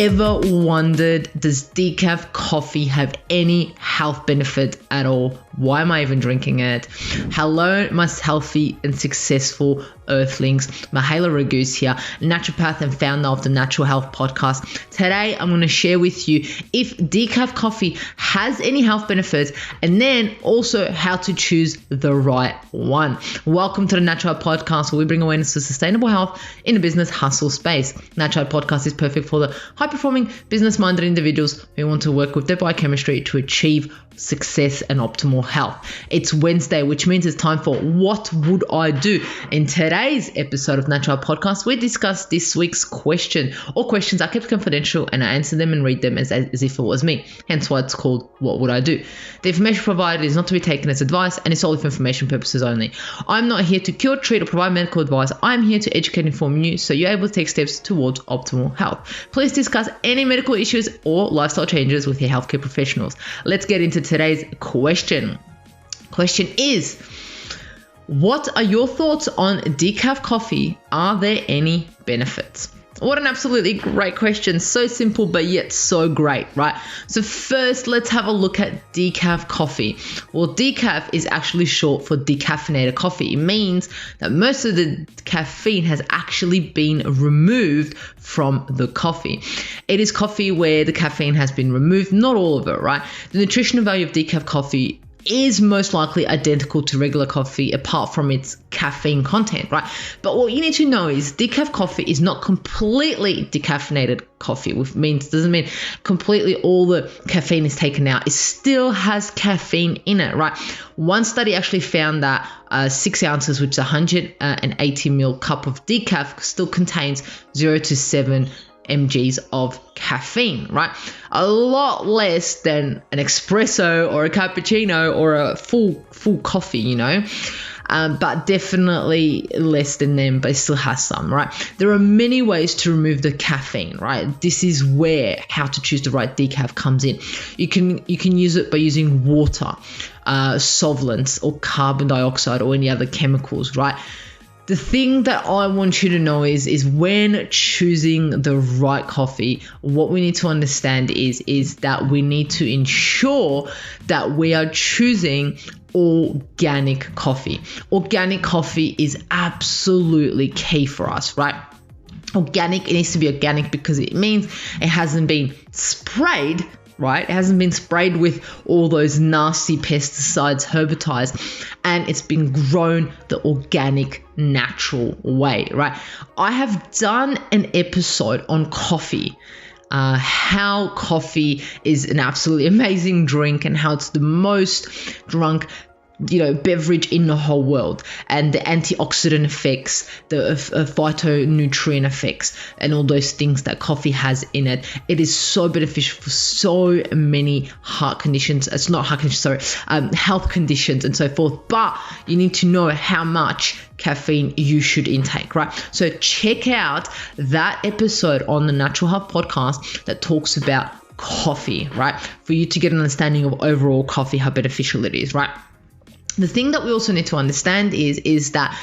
ever wondered, does decaf coffee have any health benefit at all? Why am I even drinking it? Hello, my healthy and successful earthlings. Mihaela Raguz here, naturopath and founder of the Natural Health Podcast. Today, I'm going to share with you if decaf coffee has any health benefits, and then also how to choose the right one. Welcome to the Natural Health Podcast, where we bring awareness to sustainable health in the business hustle space. Natural Health Podcast is perfect for the high-performing, business-minded individuals who want to work with their biochemistry to achieve success and optimal health. It's Wednesday, which means it's time for What Would I Do? In today's episode of Natural Health Podcast, we discuss this week's question. All questions are kept confidential and I answer them and read them as if it was me. Hence why it's called What Would I Do? The information provided is not to be taken as advice and it's solely for information purposes only. I'm not here to cure, treat, or provide medical advice. I'm here to educate and inform you so you're able to take steps towards optimal health. Please discuss any medical issues or lifestyle changes with your healthcare professionals. Let's get into today's question. Question is, what are your thoughts on decaf coffee? Are there any benefits? What an absolutely great question. So simple, but yet so great, right? So first, let's have a look at decaf coffee. Well, decaf is actually short for decaffeinated coffee. It means that most of the caffeine has actually been removed from the coffee. It is coffee where the caffeine has been removed, not all of it, right? The nutritional value of decaf coffee is most likely identical to regular coffee apart from its caffeine content, right? But what you need to know is decaf coffee is not completely decaffeinated coffee, which doesn't mean completely all the caffeine is taken out. It still has caffeine in it, right? One study actually found that 6 ounces, which is 180 ml cup of decaf, still contains 0 to 7 mgs of caffeine, right? A lot less than an espresso or a cappuccino or a full coffee, you know, but definitely less than them, but it still has some, right? There are many ways to remove the caffeine, right? This is where how to choose the right decaf comes in. You can use it by using water, solvents, or carbon dioxide, or any other chemicals, right? The thing that I want you to know is when choosing the right coffee, what we need to understand is that we need to ensure that we are choosing organic coffee. Organic coffee is absolutely key for us, right? Organic, it needs to be organic because it means it hasn't been sprayed, right? It hasn't been sprayed with all those nasty pesticides, herbicides, and it's been grown the organic, natural way, right? I have done an episode on coffee, how coffee is an absolutely amazing drink and how it's the most drunk beverage in the whole world, and the antioxidant effects, the phytonutrient effects, and all those things that coffee has in it. It is so beneficial for so many health conditions and so forth. But you need to know how much caffeine you should intake, right? So check out that episode on the Natural Health Podcast that talks about coffee, right? For you to get an understanding of overall coffee, how beneficial it is, right? The thing that we also need to understand is that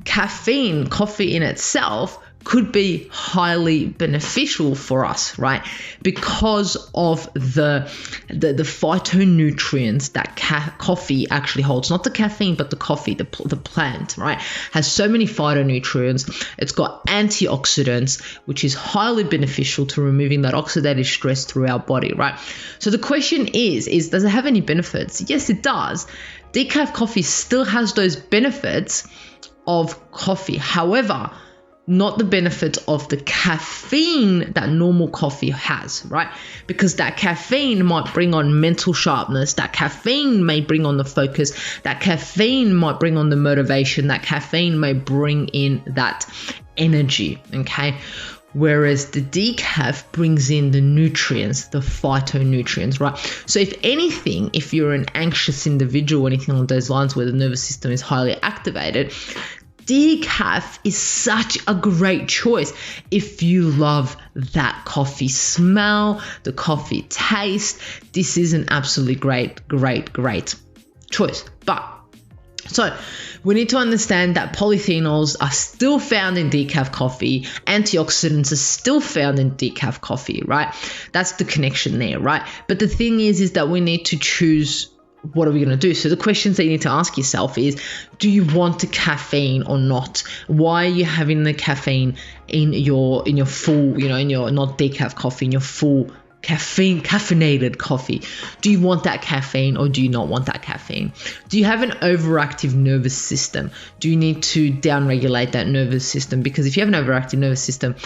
coffee in itself could be highly beneficial for us, right? Because of the phytonutrients that coffee actually holds. Not the caffeine, but the coffee, the plant, right? Has so many phytonutrients. It's got antioxidants, which is highly beneficial to removing that oxidative stress through our body, right? So the question is does it have any benefits? Yes, it does. Decaf coffee still has those benefits of coffee. However, not the benefits of the caffeine that normal coffee has, right? Because that caffeine might bring on mental sharpness, that caffeine may bring on the focus, that caffeine might bring on the motivation, that caffeine may bring in that energy, okay? Whereas the decaf brings in the nutrients, the phytonutrients, right? So if anything, if you're an anxious individual or anything along those lines where the nervous system is highly activated, decaf is such a great choice if you love that coffee smell, the coffee taste. This is an absolutely great choice. But So we need to understand that polyphenols are still found in decaf coffee. Antioxidants are still found in decaf coffee, right? That's the connection there, right? But the thing is that we need to choose what are we going to do? So the questions that you need to ask yourself is, do you want the caffeine or not? Why are you having the caffeine in your full, in your not decaf coffee, in your full caffeinated coffee? Do you want that caffeine or do you not want that caffeine? Do you have an overactive nervous system? Do you need to downregulate that nervous system? Because if you have an overactive nervous system,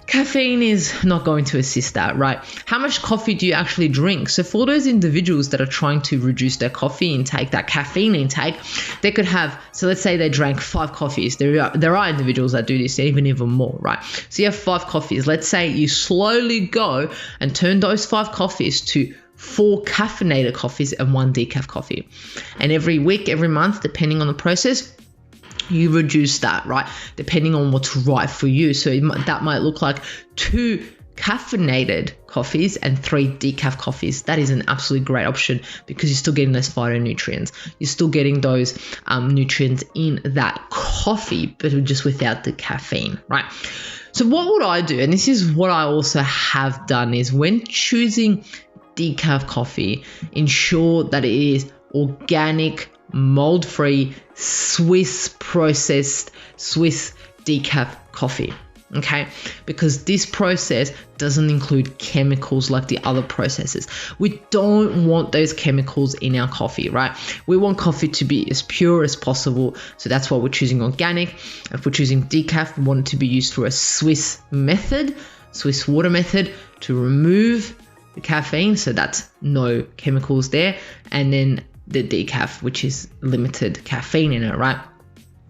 caffeine is not going to assist that, right? How much coffee do you actually drink? So for those individuals that are trying to reduce their coffee intake, that caffeine intake, they could have, so let's say they drank 5 coffees. There are individuals that do this, even more, right? So you have 5 coffees. Let's say you slowly go and turn those 5 coffees to 4 caffeinated coffees and 1 decaf coffee. And every week, every month, depending on the process, you reduce that, right? Depending on what's right for you. So that might look like 2 caffeinated coffees and 3 decaf coffees. That is an absolutely great option because you're still getting those phytonutrients. You're still getting those nutrients in that coffee, but just without the caffeine, right? So what would I do? And this is what I also have done, is when choosing decaf coffee, ensure that it is organic, mold-free, Swiss processed, Swiss decaf coffee, okay? Because this process doesn't include chemicals like the other processes. We don't want those chemicals in our coffee, right? We want coffee to be as pure as possible, so that's why we're choosing organic. If we're choosing decaf, we want it to be used through a Swiss method, Swiss water method, to remove the caffeine, so that's no chemicals there, and then the decaf, which is limited caffeine in it, right?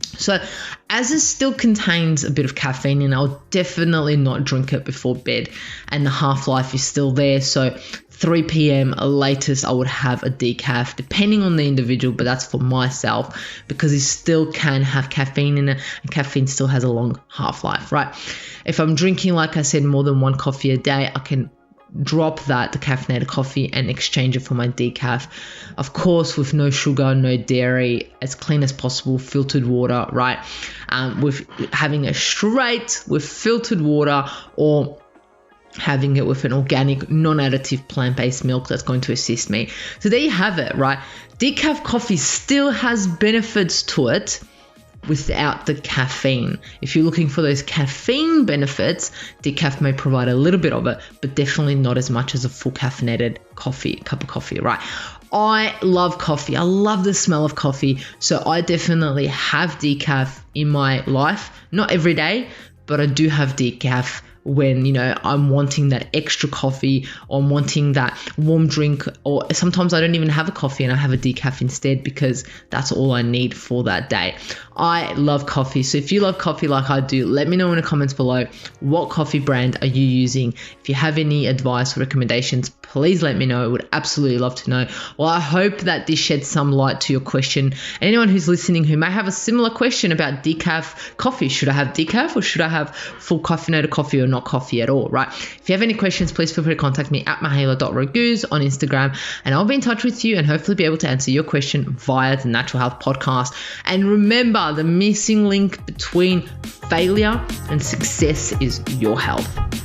So as it still contains a bit of caffeine in it, I'll definitely not drink it before bed, and the half-life is still there. So 3 p.m. latest, I would have a decaf, depending on the individual, but that's for myself because it still can have caffeine in it, and caffeine still has a long half-life, right? If I'm drinking, like I said, more than 1 coffee a day, I can drop that, the caffeinated coffee, and exchange it for my decaf. Of course, with no sugar, no dairy, as clean as possible, filtered water, right? With having it straight with filtered water, or having it with an organic, non-additive, plant-based milk that's going to assist me. So there you have it, right? Decaf coffee still has benefits to it without the caffeine. If you're looking for those caffeine benefits, decaf may provide a little bit of it, but definitely not as much as a full caffeinated cup of coffee, right? I love coffee. I love the smell of coffee. So I definitely have decaf in my life. Not every day, but I do have decaf when, I'm wanting that extra coffee, or I'm wanting that warm drink, or sometimes I don't even have a coffee and I have a decaf instead because that's all I need for that day. I love coffee. So if you love coffee like I do, let me know in the comments below, what coffee brand are you using? If you have any advice or recommendations, please let me know. I would absolutely love to know. Well, I hope that this sheds some light to your question. And anyone who's listening who may have a similar question about decaf coffee, should I have decaf or should I have full caffeinated coffee or not coffee at all, right? If you have any questions, please feel free to contact me at mihaela.raguz on Instagram, and I'll be in touch with you and hopefully be able to answer your question via the Natural Health Podcast. And remember, the missing link between failure and success is your health.